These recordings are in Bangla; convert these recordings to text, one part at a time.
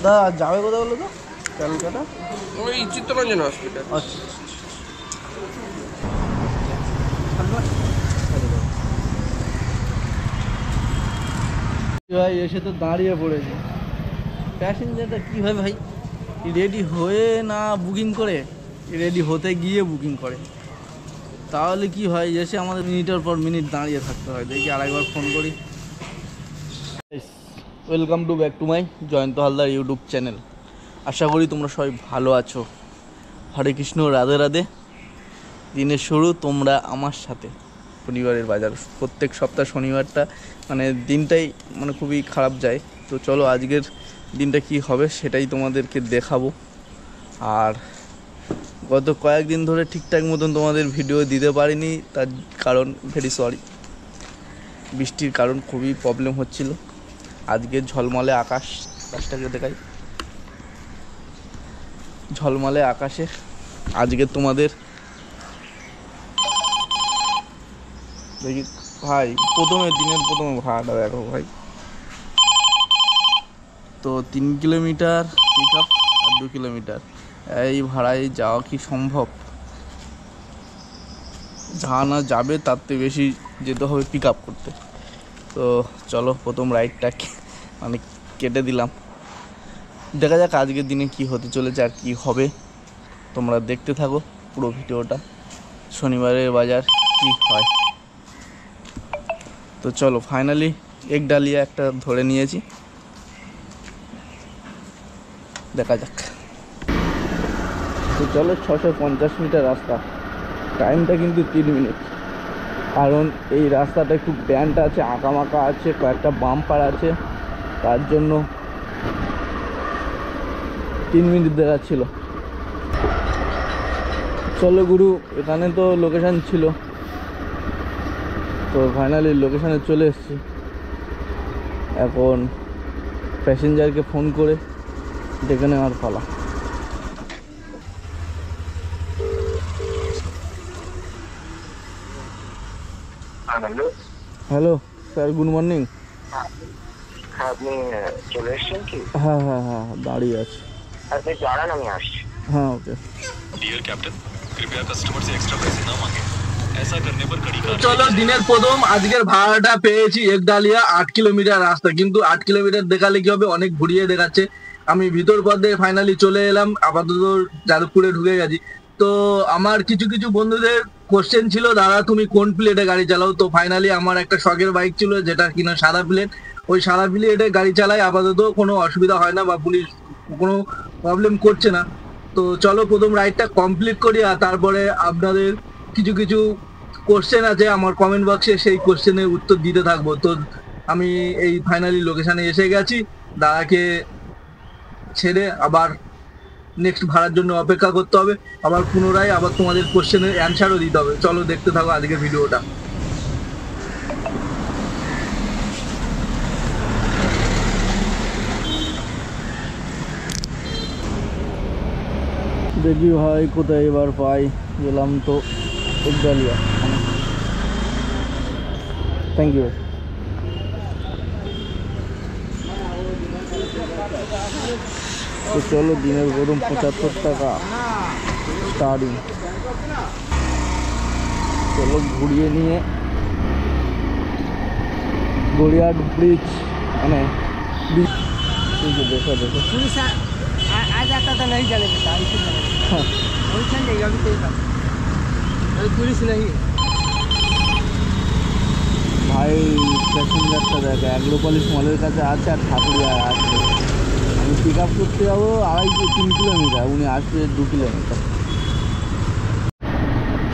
দাদা যাবে কোথায় বলো তো ক্যালকাটা? ওই চিত্তরঞ্জন হসপিটাল। আচ্ছা ভাই এসে তো দাঁড়িয়ে পড়েছে। প্যাসেঞ্জারটা কী হয় ভাই, রেডি হয়ে না বুকিং করে, রেডি হতে গিয়ে বুকিং করে, তাহলে কি হয় এসে আমাদের মিনিটের পর মিনিট দাঁড়িয়ে থাকতে হয়। দেখি আরেকবার ফোন করি। Welcome to back to my Jayanta Haldar YouTube channel. আশা করি তোমরা সবাই ভালো আছো। হরে কৃষ্ণ, রাধে রাধে। দিনের শুরু তোমরা আমার সাথে। শনিবারের বাজার, প্রত্যেক সপ্তাহ শনিবারটা মানে দিনটাই মানে খুবই খারাপ যায়। তো চলো আজকের দিনটা কি হবে সেটাই তোমাদেরকে দেখাবো। আর গত কয়েকদিন ধরে ঠিকঠাক মতন তোমাদের ভিডিও দিতে পারিনি, তার কারণ ভেরি সরি, বৃষ্টির কারণ খুবই প্রবলেম হচ্ছিল। আজকে ঝলমলে আকাশ, আকাশটাকে দেখাই, ঝলমলে আকাশে আজকে তোমাদের দেখি ভাই দিনের প্রথমে ভাড়াটা দেখো ভাই। তো 3 কিলোমিটার পিক আপ আর 2 কিলোমিটার, এই ভাড়ায় যাওয়া কি সম্ভব? যা না যাবে তার থেকে বেশি যেতে হবে পিক আপ করতে। তো চলো প্রথম রাইডটা মানে কেটে দিলাম। দেখা যাক আজকের দিনে কি হতে চলেছে আর কি হবে, তোমরা দেখতে থাকো পুরো ভিডিওটা। শনিবারের বাজার কি হয়। তো চলো ফাইনালি এক ডালিয়া একটা ধরে নিয়েছি, দেখা যাক। তো চলো 650 মিটার রাস্তা, টাইমটা কিন্তু 3 মিনিট। কারণ এই রাস্তাটা একটু ব্যান্ড আছে, আঁকামাকা আছে, কয়েকটা বাম্পার আছে, তার জন্য 3 মিনিট দেখাচ্ছিল। চলো গুরু, এখানে তো লোকেশান ছিল, তো ফাইনালি লোকেশানে চলে এসেছি। এখন প্যাসেঞ্জারকে ফোন করে ডেকে নেওয়ার পালা। Hello sir, good morning. আপনি চলে এসেছেন কি? হ্যাঁ হ্যাঁ হ্যাঁ, দাঁড়িয়ে আছি। আপনি দাঁড়ান, আমি আসছি। হ্যাঁ ওকে। डियर कैप्टन, कृपया कस्टमर से एक्स्ट्रा पैसे ना मांगे। ऐसा करने पर कड़ी कार्रवाई। চলো দিনের প্রথম আজকের ভাড়াটা পেয়েছি একডালিয়া 8 কিলোমিটার রাস্তা, কিন্তু 8 কিলোমিটার দেখালে কি হবে, অনেক ঘুরিয়ে দেখাচ্ছে। আমি ভিতর পথে ফাইনালি চলে এলাম, আপাতত যাদবপুরে ঢুকে গেছি। তো আমার কিছু কিছু বন্ধুদের কোশ্চেন ছিল, দাদা তুমি কোন প্লেটে গাড়ি চালাও? তো ফাইনালি আমার একটা শখের বাইক ছিল যেটা কিনা সাদা প্লেট, ওই সাদা প্লেটে গাড়ি চালাই, আপাতত কোনো অসুবিধা হয় না বা পুলিশ কোনো প্রবলেম করছে না। তো চলো প্রথম রাইডটা কমপ্লিট করি, আর তারপরে আপনাদের কিছু কিছু কোশ্চেন আছে আমার কমেন্ট বক্সে, সেই কোশ্চেনের উত্তর দিতে থাকবো। তো আমি এই ফাইনালি লোকেশানে এসে গেছি, দাদাকে ছেড়ে আবার নেক্সট ভাড়ার জন্য অপেক্ষা করতে হবে, আবার পুনরায় আবার তোমাদের কোশ্চেনের অ্যান্সারও দিতে হবে। চলো দেখতে থাকো আজকের ভিডিওটা। দেখি ভাই কোথায় এবার পাই। গেলাম তো একডালিয়া। Thank you. তো চলো দিনের প্রথম 75 টাকা স্টার্টিং। চলো ঘুরিয়ে নিয়ে গড়িয়াহাট ब्रिज মানে देखो देखो पुलिस आ जाता तो नहीं चले देता, ऐसे चले हाँ। वही चल जाएगा अभी कोई बात, अभी पुलिस नहीं है। ভাই প্যাসেঞ্জারটা দেখো, অ্যাগ্রোপলিস মলের কাছে আছে আর ঠাকুরিয়ায় আসবে। আমি পিক আপ করতে যাবো 2.5-3 কিলোমিটার, উনি আসবে 2 কিলোমিটার।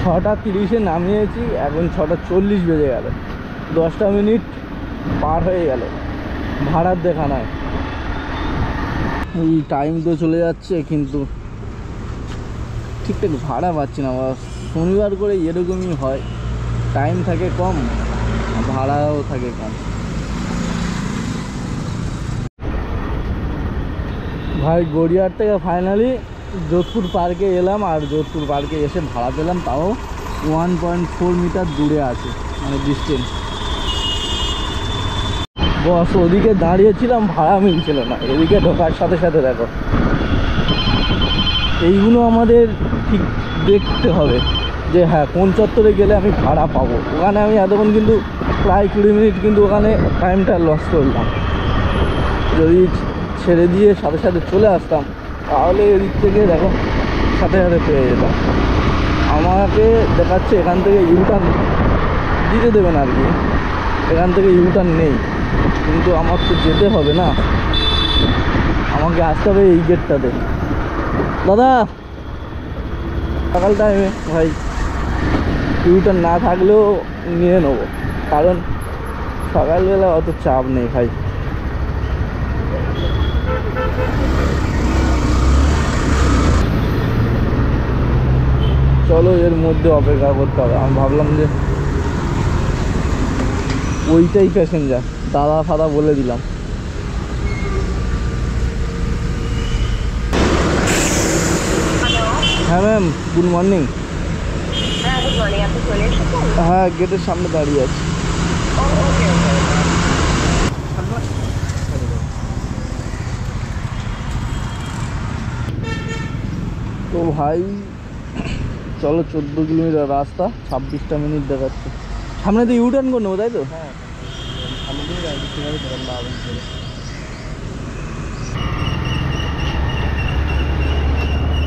6:30-এ নামিয়েছি, এখন 6:40 বেজে গেল, 10টা মিনিট পার হয়ে গেল, ভাড়ার দেখা নাই। এই টাইম তো চলে যাচ্ছে কিন্তু ঠিকঠাক ভাড়া পাচ্ছি না। শনিবার করে এরকমই হয়, টাইম থাকে কম, ভাড়াও থাকে কম। ভাই গড়িয়াহাট থেকে ফাইনালি যোধপুর পার্কে এলাম, আর যোধপুর পার্কে এসে ভাড়া পেলাম তাও 1.4 মিটার দূরে আছে, মানে ডিস্টেন্স। বস ওদিকে দাঁড়িয়েছিলাম, ভাড়া মিলছিল না, এদিকে ঢোকার সাথে সাথে দেখো এইগুলো আমাদের ঠিক দেখতে হবে যে হ্যাঁ কোন চত্বরে গেলে আমি ভাড়া পাবো। ওখানে আমি এতক্ষণ কিন্তু প্রায় 20 মিনিট কিন্তু ওখানে টাইমটা লস করলাম। যদি ছেড়ে দিয়ে সাথে সাথে চলে আসতাম তাহলে এদিক থেকে দেখো সাথে সাথে পেয়ে যেতাম। আমাকে দেখাচ্ছে এখান থেকে ইউটার্ন দিতে দেবেন আর কি, এখান থেকে ইউটার্ন নেই, কিন্তু আমার তো যেতে হবে না, আমাকে আসতে হবে এই গেটটাতে। দাদা সকাল টাইমে ভাই ইউটার্ন না থাকলেও নিয়ে নেবো, কারণ সকালবেলা অত চাপ নেই ভাই। চলো এর মধ্যে অপেক্ষা করতে হবে। আমি ভাবলাম যে ওইটাই প্যাসেঞ্জার, দাদা ফাদা বলে দিলাম। হ্যাঁ ম্যাম, গুড মর্নিং। হ্যাঁ গুড মর্নিং, আপনি চলে এসেছেন? হ্যাঁ গেটের সামনে দাঁড়িয়ে আছি। ওকে ওকে। তো ভাই চলো 14 কিলোমিটার রাস্তা, 26টা মিনিট দেখাচ্ছে। সামনে তো ইউটার্ন করে নেবো তাই তো?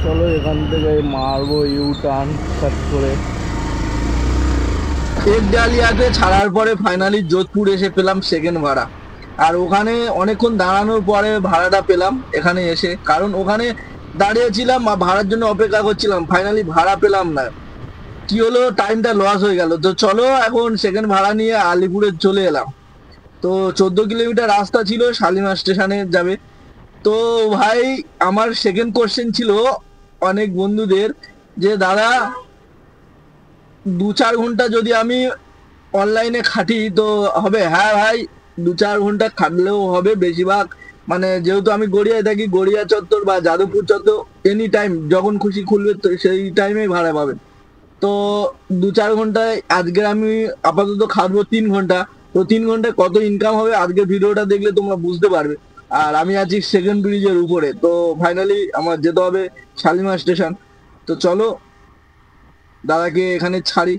চলো এখান থেকে মারবো ইউটার্ন সার্চ করে। একডালিয়াতে ছাড়ার পরে ফাইনালি যোধপুর এসে পেলাম সেকেন্ড ভাড়া, আর ওখানে অনেকক্ষণ দাঁড়ানোর পরে ভাড়াটা পেলাম এখানে এসে, কারণ ওখানে দাঁড়িয়েছিলাম ভাড়ার জন্য অপেক্ষা করছিলাম, ফাইনালি ভাড়া পেলাম না। কি হলো, টাইমটা লস হয়ে গেল। তো চলো এখন সেকেন্ড ভাড়া নিয়ে আলিপুরে চলে এলাম। তো 14 কিলোমিটার রাস্তা ছিল, শালিমার স্টেশনে যাবে। তো ভাই আমার সেকেন্ড কোশ্চেন ছিল অনেক বন্ধুদের যে দাদা 2-4 ঘন্টা যদি আমি অনলাইনে খাটি তো হবে? হ্যাঁ ভাই 2-4 ঘন্টা খাটলেও হবে, বেশিরভাগ মানে যেহেতু আমি গড়িয়ায় থাকি, গড়িয়া চত্বর বা যাদবপুর চত্বর এনি টাইম যখন খুশি খুলবে তো সেই টাইমেই ভাড়া পাবেন। তো 2-4 ঘন্টায় আজকে আমি আপাতত খাটবো 3 ঘন্টা। তো 3 ঘন্টায় কত ইনকাম হবে আজকের ভিডিওটা দেখলে তোমরা বুঝতে পারবে। আর আমি আছি সেকেন্ড ব্রিজের উপরে, তো ফাইনালি আমার যেতে হবে শালিমার স্টেশন। তো চলো দাদাকে এখানে ছাড়ি।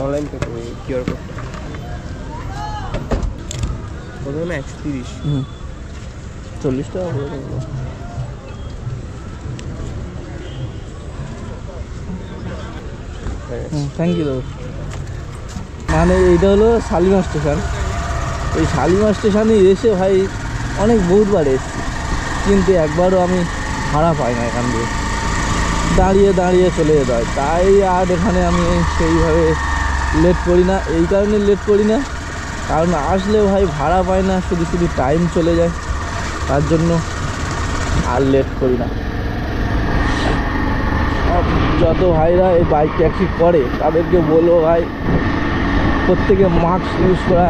অনলাইন পে করবো কিউআর কোড প্রথমে 130। 40 টাকা করে দেবো। থ্যাংক ইউ দাদা। মানে এইটা হলো শালিমার স্টেশন। এই শালিমার স্টেশনে এসে ভাই অনেক বহুতবার এসেছি, কিন্তু একবারও আমি ভাড়া পাই না, এখান দিয়ে দাঁড়িয়ে দাঁড়িয়ে চলে যেতে হয়। তাই আর এখানে আমি সেইভাবে লেট করি না। এই কারণে লেট করি না কারণ আসলে ভাই ভাড়া পাই না, শুধু শুধু টাইম চলে যায়, তার জন্য আর লেট করি না। যত ভাইরা এই বাইক ট্যাক্সি করে তাদেরকে বলবো ভাই প্রত্যেকে মাস্ক ইউজ করা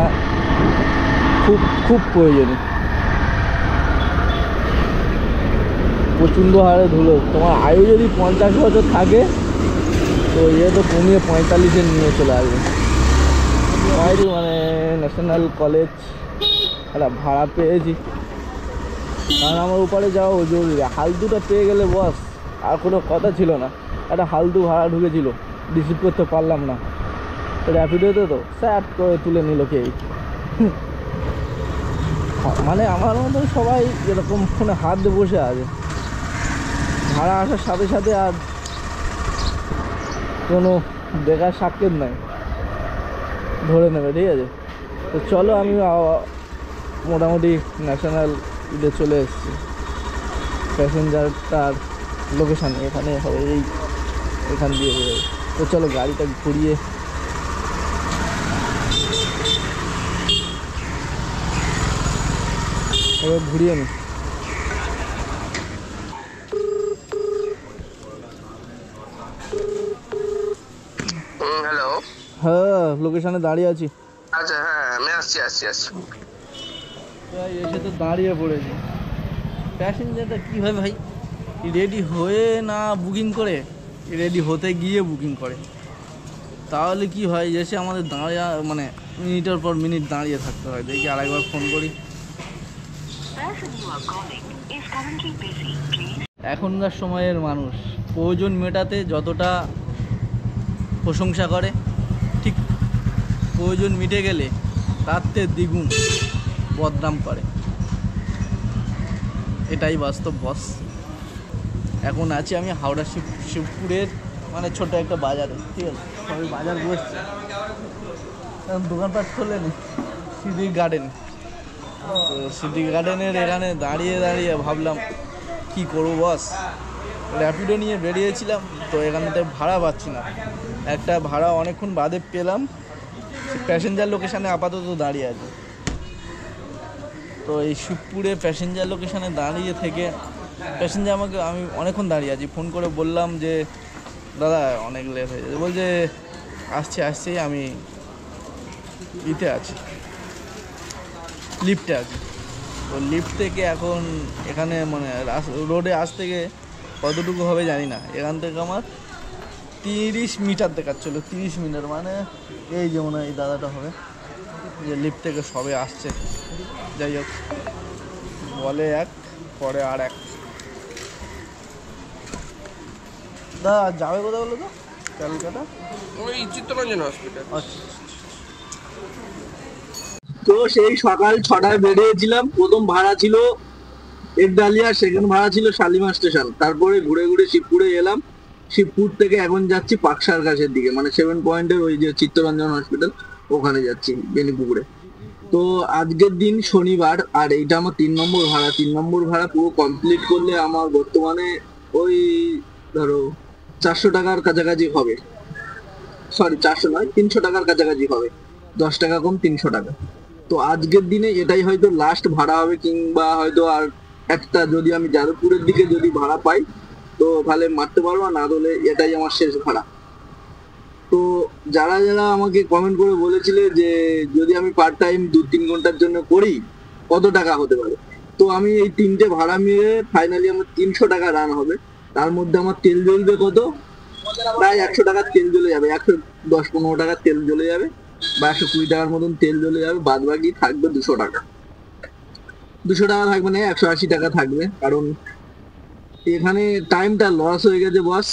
খুব খুব প্রয়োজনীয়। প্রচণ্ড হারে ধুলো। তোমার আয়ু যদি 50 বছর থাকে তো ইয়ে তো কমিয়ে 45-এ নিয়ে চলে আসবে। মানে ন্যাশনাল কলেজ একটা ভাড়া পেয়েছি, কারণ আমার উপরে যাওয়া জরুরি। হালদুটা পেয়ে গেলে বস আর কোনো কথা ছিল না। একটা হালদু ভাড়া ঢুকেছিল, রিসিভ করতে পারলাম না, র্যাপিডোতে তো স্যাট করে তুলে নিল কেই। মানে আমার মতো সবাই এরকম ফোনে হাত দিয়ে বসে আছে, ভাড়া আসার সাথে সাথে আর কোনো দেখার সাক্ষেত নাই, ধরে নেবে। ঠিক আছে, তো চলো আমি মোটামুটি ন্যাশনাল ইতে চলে এসেছি। প্যাসেঞ্জারটার লোকেশান এখানে হবে, এখান দিয়ে বেরোবে। তো চলো গাড়িটা ঘুরিয়ে এবার ঘুরিয়ে নি। হ্যালো। হ্যাঁ লোকেশানে দাঁড়িয়ে আছি। আচ্ছা হ্যাঁ আমি আসছি। এসে তো দাঁড়িয়ে পড়েছি। প্যাসেঞ্জারটা কীভাবে ভাই রেডি হয়ে না বুকিং করে, রেডি হতে গিয়ে বুকিং করে। তাহলে কি হয়, এসে আমাদের দাঁড়িয়ে মানে মিনিটের পর মিনিট দাঁড়িয়ে থাকতে হয়। দেখি আরেকবার ফোন করি। এখনকার সময়ের মানুষ প্রয়োজন মেটাতে যতটা প্রশংসা করে, ঠিক প্রয়োজন মিটে গেলে তার থেকে দ্বিগুণ বদনাম করে। এটাই বাস্তব বস। এখন আছি আমি হাওড়া শিবপুরের মানে ছোট একটা বাজারে, ঠিক আছে? সবাই বাজার বসছে, এখন দোকানপাট খোলেনি। সিটি গার্ডেন, তো সিটি গার্ডেনের এখানে দাঁড়িয়ে দাঁড়িয়ে ভাবলাম কি করবো বস। র্যাপিডো নিয়ে বেরিয়েছিলাম, তো এখান থেকে ভাড়া পাচ্ছি না। একটা ভাড়া অনেকক্ষণ বাদে পেলাম, প্যাসেঞ্জার লোকেশানে আপাতত দাঁড়িয়ে আছে। তো এই শিবপুরে প্যাসেঞ্জার লোকেশানে দাঁড়িয়ে থেকে প্যাসেঞ্জার আমি অনেকক্ষণ দাঁড়িয়ে আছি। ফোন করে বললাম যে দাদা অনেক লেট হয়ে যাচ্ছে। বলছে আসছি আমি ইতে আছি, লিফটে আছি। তো লিফট থেকে এখন এখানে মানে রোডে আসতে গিয়ে কতটুকু হবে জানি না। এখান থেকে আমার 30 মিটার দেখাচ্ছিল, 30 মিটার মানে এই যেমন এই দাদাটা হবে যে লিফট থেকে সবে আসছে। যাই হোক, বলে এক পরে আর এক। দাদা যাবে কোথায় বলো তো? ক্যালকাটা ওই চিত্তরঞ্জন হসপিটাল। আচ্ছা। তো সেই সকাল 6টায় বেরিয়েছিলাম। প্রথম ভাড়া ছিল একডালিয়া, সেকেন্ড ভাড়া ছিল শালিমার স্টেশন। তারপরে ঘুরে ঘুরে শিবপুরে এলাম। শিবপুর থেকে এখন যাচ্ছি পাকসার কাছের দিকে, মানে 7 পয়েন্টের ওই যে চিত্তরঞ্জন হসপিটাল ওখানে যাচ্ছি বেনিপুকুরে। তো আজকের দিন শনিবার, আর এইটা আমার 3 নম্বর ভাড়া। 3 নম্বর ভাড়া পুরো কমপ্লিট করলে আমার বর্তমানে ওই ধরো 400 টাকার কাছাকাছি হবে। সরি 400 নয়, 300 টাকার কাছাকাছি হবে। 10 টাকা কম, 300 টাকা। তো আজকের দিনে এটাই হয়তো লাস্ট ভাড়া হবে, কিংবা হয়তো আর একটা যদি আমি যাদবপুরের দিকে যদি ভাড়া পাই তো তাহলে মারতে পারবো, না হলে এটাই আমার শেষ ভাড়া। তো যারা যারা আমাকে কমেন্ট করে বলেছিলে যে যদি আমি পার্ট টাইম 2-3 ঘন্টার জন্য করি কত টাকা হতে পারে, তো আমি এই 3টে ভাড়া মিলে ফাইনালি আমার 300 টাকা রান হবে। তার মধ্যে আমার তেল জ্বলবে কত, প্রায় 100 টাকার তেল জ্বলে যাবে, 110-15 টাকার তেল জ্বলে যাবে, বা 120 টাকার মতন তেল জ্বলে যাবে। বাদ বাকি থাকবে 200 টাকা। 200 টাকা থাকবে না, 180 টাকা থাকবে। কারণ এখানে টাইমটা লস হয়ে গেছে বস।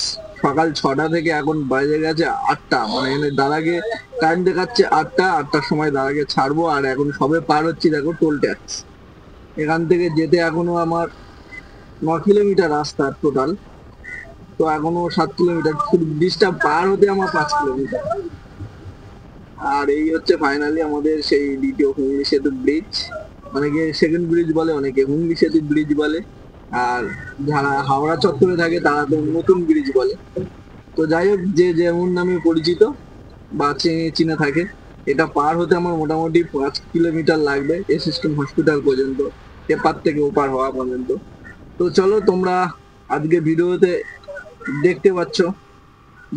সকাল 6টা থেকে এখন বাজে গেছে 8টা, মানে এখানে দাদাকে টাইম দেখাচ্ছে 8টার সময় দাদাকে ছাড়বো। আর এখন সবে পার হচ্ছি, দেখো টোল ট্যাক্স। এখান থেকে যেতে এখনো আমার 9 কিলোমিটার রাস্তা টোটাল। তো এখনো 7 কিলোমিটার, ব্রিজটা পার হতে আমার 5 কিলোমিটার। আর এই হচ্ছে ফাইনালি আমাদের সেই দ্বিতীয় হুগলি সেতু ব্রিজ, অনেকে সেকেন্ড ব্রিজ বলে, অনেকে হুগলি সেতু ব্রিজ বলে, আর যারা হাওড়া চত্বরে থাকে তারা তো নতুন ব্রিজ বলে। তো যাই হোক, যে যেমন নামে পরিচিত বা চিনে থাকে, এটা পার হতে আমার মোটামুটি 5 কিলোমিটার লাগবে এসএসকেএম হসপিটাল পর্যন্ত, এপার থেকে ওপার হওয়া পর্যন্ত। তো চলো, তোমরা আজকে ভিডিওতে দেখতে পাচ্ছ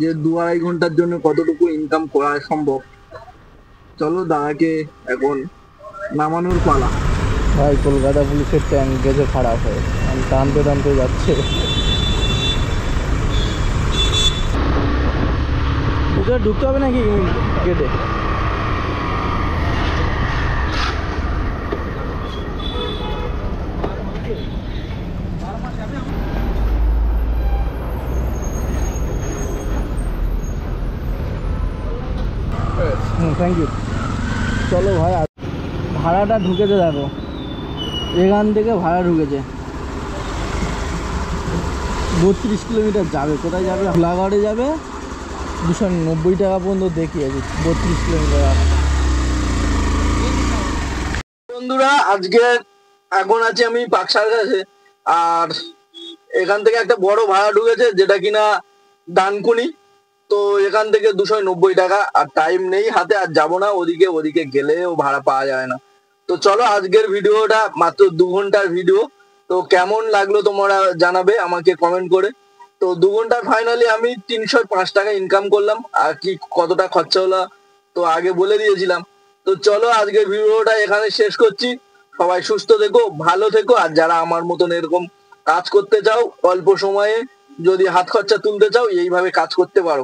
যে 2-2.5 ঘন্টার জন্য কতটুকু ইনকাম করা সম্ভব। চলো দাদাকে এখন নামানোর পালা। ভাই কলকাতা পুলিশের ট্যাঙ্ক গেছে খারাপ হয়ে, আমি টানতে টানতে যাচ্ছে। ভিতরে ঢুকতে হবে নাকি গেটে? Thank you. চলো ভাই, ভাড়াটা ঢুকেছে দেখো, এখান থেকে ভাড়া ঢুকেছে 32 কিলোমিটার যাবে। কোথায় যাবে? গোলাঘাটে যাবে। 290 টাকা পর্যন্ত দেখিয়েছে 32 কিলোমিটার। বন্ধুরা, আজকে এখন আছি আমি পাকসার কাছে, আর এখান থেকে একটা বড় ভাড়া ঢুকেছে যেটা কিনা ডানকুনি। তো এখান থেকে 290 টাকা। আর টাইম নেই হাতে, আর যাবো না ওদিকে গেলেও ভাড়া পাওয়া যায় না। তো চলো, আজকের ভিডিওটা মাত্র 2 ঘন্টার ভিডিও। তো কেমন লাগলো তোমরা জানাবে আমাকে কমেন্ট করে। তো 2 ঘন্টার ফাইনালি আমি 305 টাকা ইনকাম করলাম। আর কি কতটা খরচা হলো তো আগে বলে দিয়েছিলাম। তো চলো, আজকের ভিডিওটা এখানে শেষ করছি। সবাই সুস্থ থেকো, ভালো থেকো। আর যারা আমার মতন এরকম কাজ করতে চাও, অল্প সময়ে যদি হাত খরচা তুলতে চাও, এইভাবে কাজ করতে পারো।